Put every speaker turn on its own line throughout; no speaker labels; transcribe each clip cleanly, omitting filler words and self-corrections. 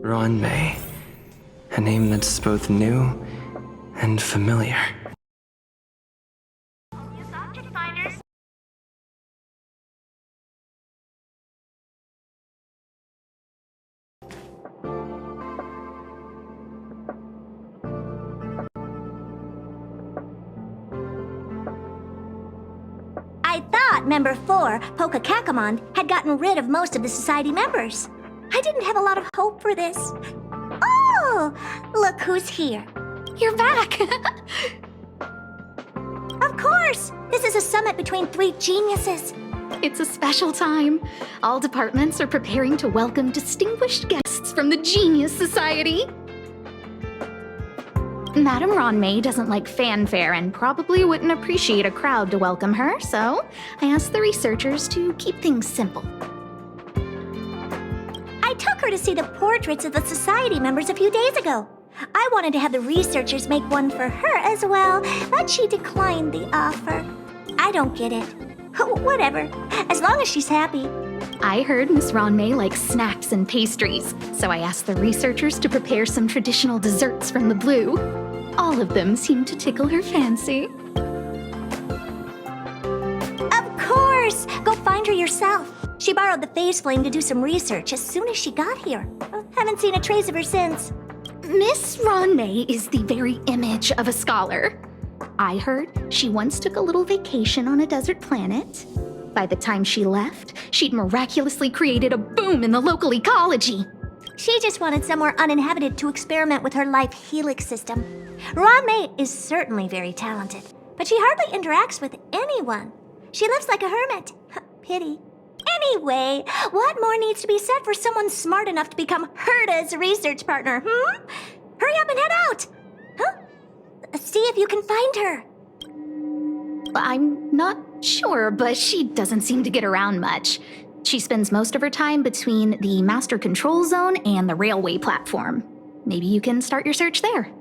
Ron-mei. A name that's both new and familiar.
I thought Member 4, Poka Kakamon, had gotten rid of most of the society members. I didn't have a lot of hope for this. Oh, look who's here.
You're back!
Of course! This is a summit between three geniuses.
It's a special time. All departments are preparing to welcome distinguished guests from the Genius Society. Madame Ron-mei doesn't like fanfare and probably wouldn't appreciate a crowd to welcome her, so I asked the researchers to keep things simple.
I took her to see the portraits of the society members a few days ago. I wanted to have the researchers make one for her as well, but she declined the offer. I don't get it. Whatever, as long as she's happy.
I heard Miss Ron-mei likes snacks and pastries, so I asked the researchers to prepare some traditional desserts from the blue. All of them seemed to tickle her fancy.
Of course! Go find her yourself. She borrowed the phase flame to do some research as soon as she got here. Haven't seen a trace of her since.
Miss Ron-mei is the very image of a scholar. I heard she once took a little vacation on a desert planet. By the time she left, she'd miraculously created a boom in the local ecology.
She just wanted somewhere uninhabited to experiment with her life helix system. Ron-mei is certainly very talented, but she hardly interacts with anyone. She lives like a hermit. Pity. Anyway, what more needs to be said for someone smart enough to become Herta's research partner, Hurry up and head out! See if you can find her.
I'm not sure, but she doesn't seem to get around much. She spends most of her time between the master control zone and the railway platform. Maybe you can start your search there.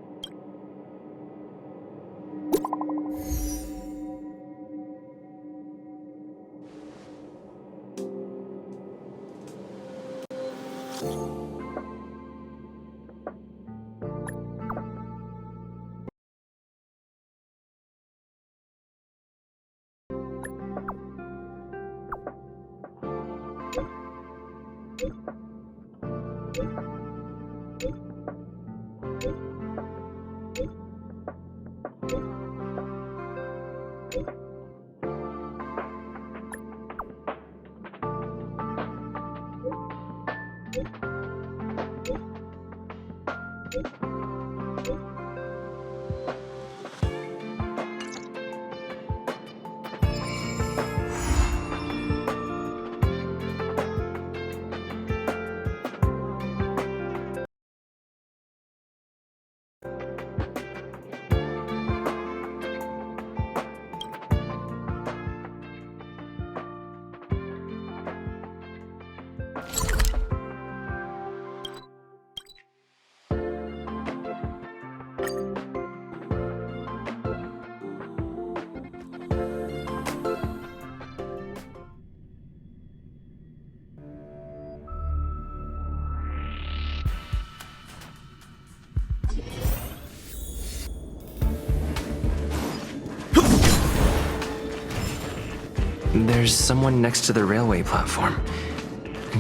There's someone next to the railway platform.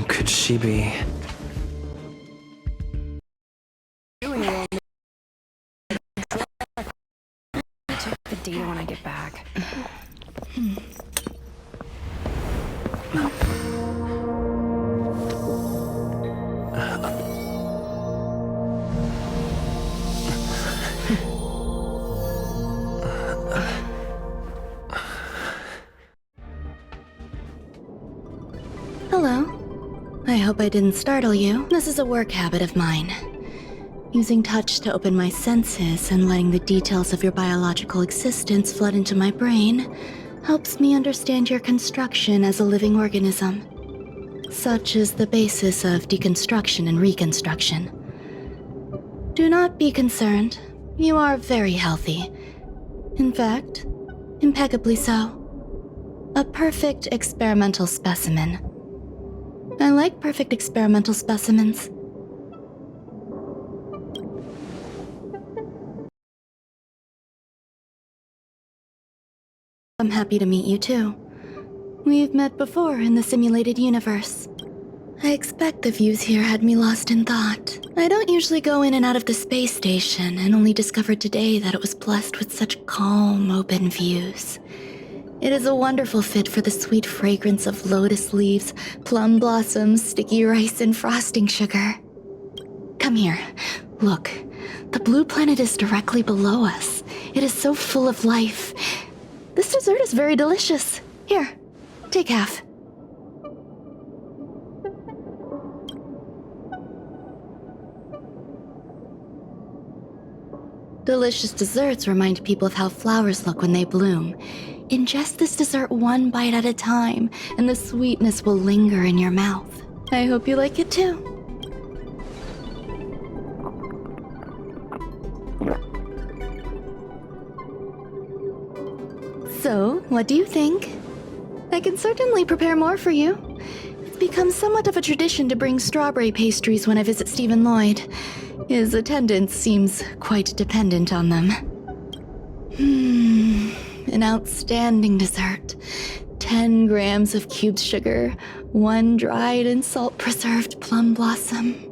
Could she be...
Check the data when I get back.
Hello. I hope I didn't startle you. This is a work habit of mine. Using touch to open my senses and letting the details of your biological existence flood into my brain helps me understand your construction as a living organism. Such is the basis of deconstruction and reconstruction. Do not be concerned. You are very healthy. In fact, impeccably so. A perfect experimental specimen. I like perfect experimental specimens. I'm happy to meet you too. We've met before in the simulated universe. I expect the views here had me lost in thought. I don't usually go in and out of the space station, and only discovered today that it was blessed with such calm, open views. It is a wonderful fit for the sweet fragrance of lotus leaves, plum blossoms, sticky rice, and frosting sugar. Come here. Look, the blue planet is directly below us. It is so full of life. This dessert is very delicious. Here, take half. Delicious desserts remind people of how flowers look when they bloom. Ingest this dessert one bite at a time, and the sweetness will linger in your mouth. I hope you like it too. So, what do you think? I can certainly prepare more for you. It's become somewhat of a tradition to bring strawberry pastries when I visit Stephen Lloyd. His attendance seems quite dependent on them. An outstanding dessert. 10 grams of cubed sugar, 1 dried and salt-preserved plum blossom.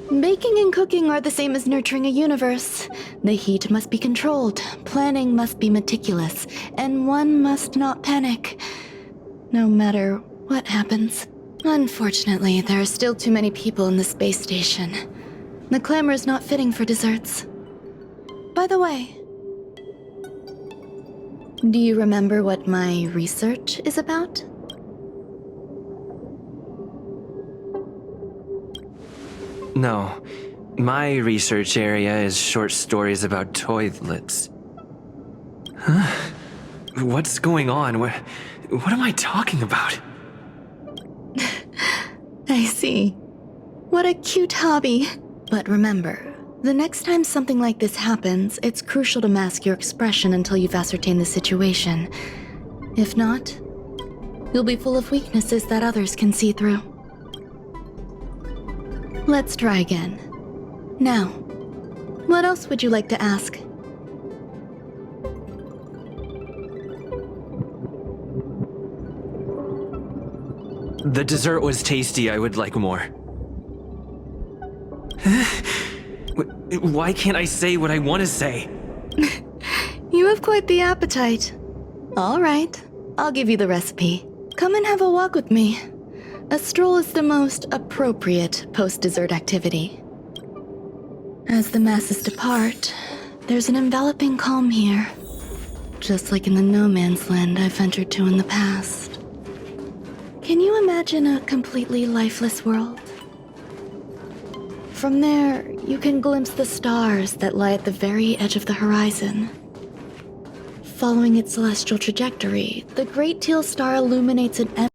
Baking and cooking are the same as nurturing a universe. The heat must be controlled, planning must be meticulous, and one must not panic, no matter what happens. Unfortunately, there are still too many people in the space station. The clamor is not fitting for desserts. By the way, do you remember what my research is about?
No. My research area is short stories about toilets. Huh? What's going on? What am I talking about?
I see. What a cute hobby. But remember, the next time something like this happens, it's crucial to mask your expression until you've ascertained the situation. If not, you'll be full of weaknesses that others can see through. Let's try again. Now, what else would you like to ask?
The dessert was tasty. I would like more. Why can't I say what I want to say?
You have quite the appetite. All right, I'll give you the recipe. Come and have a walk with me. A stroll is the most appropriate post-dessert activity. As the masses depart, there's an enveloping calm here, just like in the no man's land I've ventured to in the past. Can you imagine a completely lifeless world? From there, you can glimpse the stars that lie at the very edge of the horizon. Following its celestial trajectory, the Great Teal Star illuminates an endless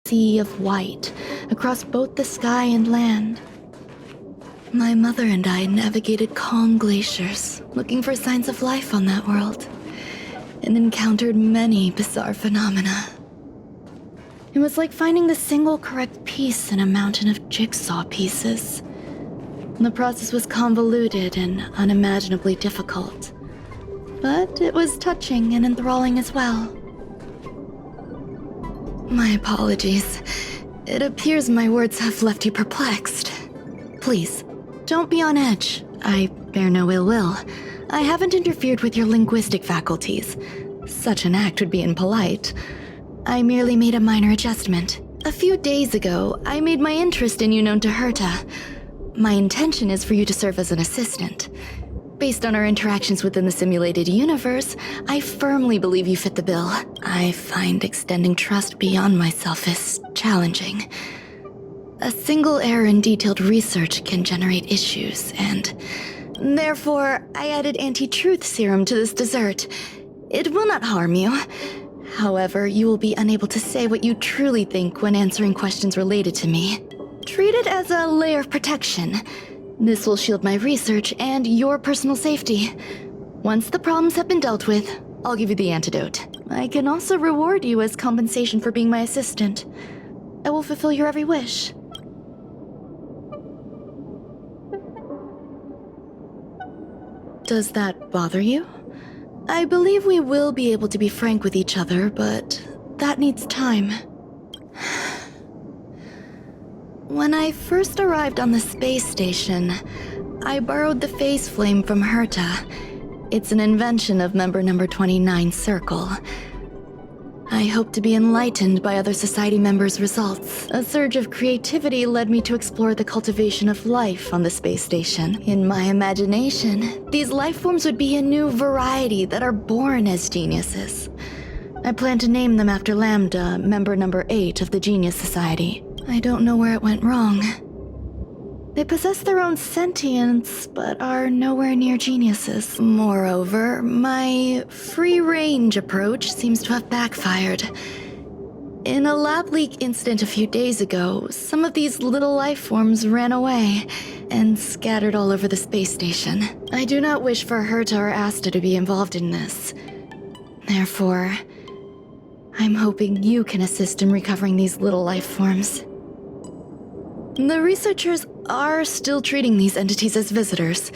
sea of white across both the sky and land. My mother and I navigated calm glaciers, looking for signs of life on that world, and encountered many bizarre phenomena. It was like finding the single correct piece in a mountain of jigsaw pieces. The process was convoluted and unimaginably difficult, but it was touching and enthralling as well. My apologies. It appears my words have left you perplexed. Please, don't be on edge. I bear no ill will. I haven't interfered with your linguistic faculties. Such an act would be impolite. I merely made a minor adjustment. A few days ago, I made my interest in you known to Herta. My intention is for you to serve as an assistant. Based on our interactions within the simulated universe, I firmly believe you fit the bill. I find extending trust beyond myself is challenging. A single error in detailed research can generate issues, and therefore, I added anti-truth serum to this dessert. It will not harm you. However, you will be unable to say what you truly think when answering questions related to me. Treat it as a layer of protection. This will shield my research and your personal safety. Once the problems have been dealt with, I'll give you the antidote. I can also reward you as compensation for being my assistant. I will fulfill your every wish. Does that bother you? I believe we will be able to be frank with each other, but that needs time. When I first arrived on the space station, I borrowed the phase flame from Herta. It's an invention of member number 29 Circle. I hope to be enlightened by other society members' results. A surge of creativity led me to explore the cultivation of life on the space station. In my imagination, these life forms would be a new variety that are born as geniuses. I plan to name them after Lambda, member number 8 of the Genius Society. I don't know where it went wrong. They possess their own sentience, but are nowhere near geniuses. Moreover, my free-range approach seems to have backfired. In a lab leak incident a few days ago, some of these little life forms ran away and scattered all over the space station. I do not wish for Herta or Asta to be involved in this. Therefore, I'm hoping you can assist in recovering these little life forms. The researchers are still treating these entities as visitors.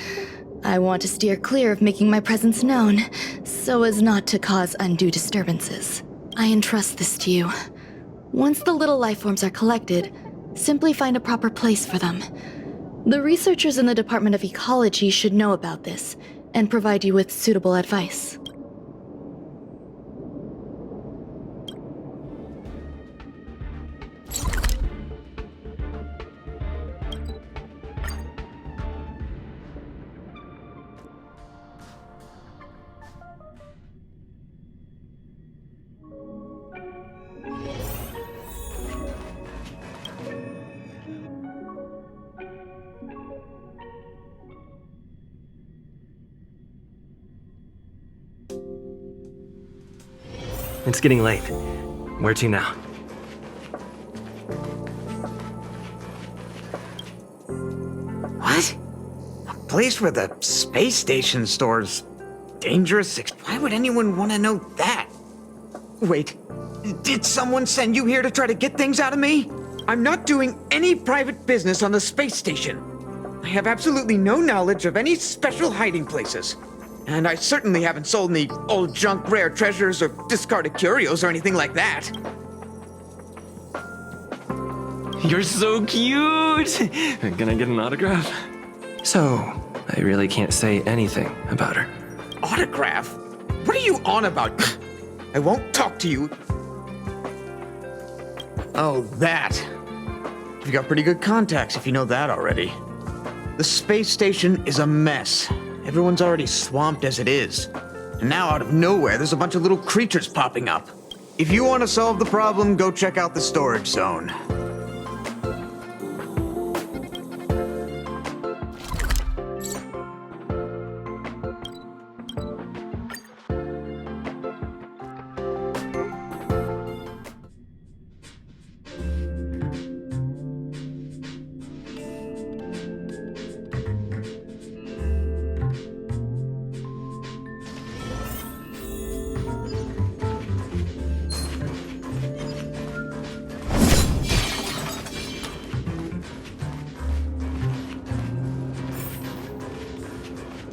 I want to steer clear of making my presence known, so as not to cause undue disturbances. I entrust this to you. Once the little life forms are collected, simply find a proper place for them. The researchers in the Department of Ecology should know about this, and provide you with suitable advice.
It's getting late. Where to now?
What? A place where the space station stores dangerous why would anyone want to know that? Wait, did someone send you here to try to get things out of me? I'm not doing any private business on the space station. I have absolutely no knowledge of any special hiding places. And I certainly haven't sold any old junk rare treasures or discarded curios or anything like that.
You're so cute! Can I get an autograph? So, I really can't say anything about her.
Autograph? What are you on about? I won't talk to you. Oh, that. You've got pretty good contacts if you know that already. The space station is a mess. Everyone's already swamped as it is. And now out of nowhere, there's a bunch of little creatures popping up. If you want to solve the problem, go check out the storage zone.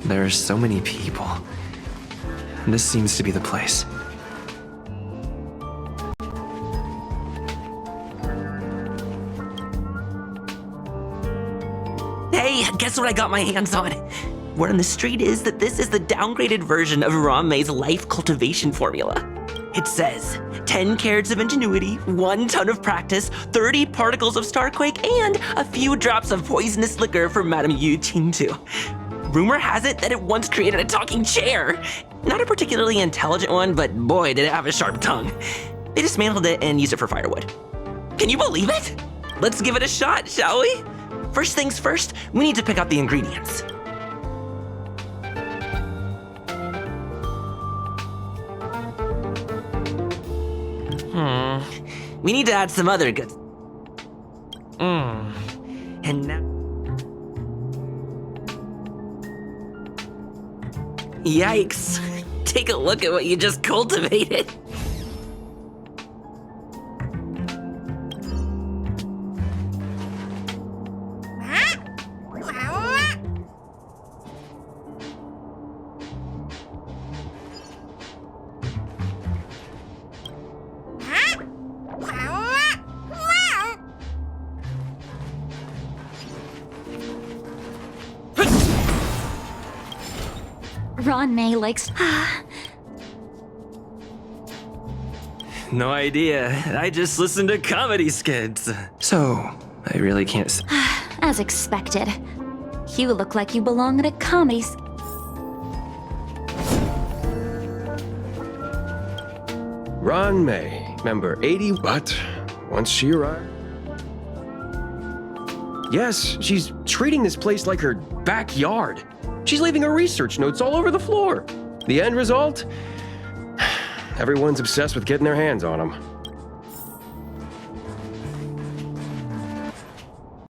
There are so many people. This seems to be the place.
Hey, guess what I got my hands on? Word on the street is that this is the downgraded version of Ranmei's life cultivation formula. It says 10 carats of ingenuity, 1 ton of practice, 30 particles of starquake, and a few drops of poisonous liquor for Madame Yu Qingtu. Rumor has it that it once created a talking chair. Not a particularly intelligent one, but boy, did it have a sharp tongue. They dismantled it and used it for firewood. Can you believe it? Let's give it a shot, shall we? First things first, we need to pick out the ingredients. We need to add some other goods. And now... Yikes. Take a look at what you just cultivated.
Ron May likes.
No idea. I just listen to comedy skits. So, I really can't
As expected. You look like you belong at a comedy.
Ron May, member 80, but once she arrived... Yes, she's treating this place like her backyard. She's leaving her research notes all over the floor. The end result? Everyone's obsessed with getting their hands on them.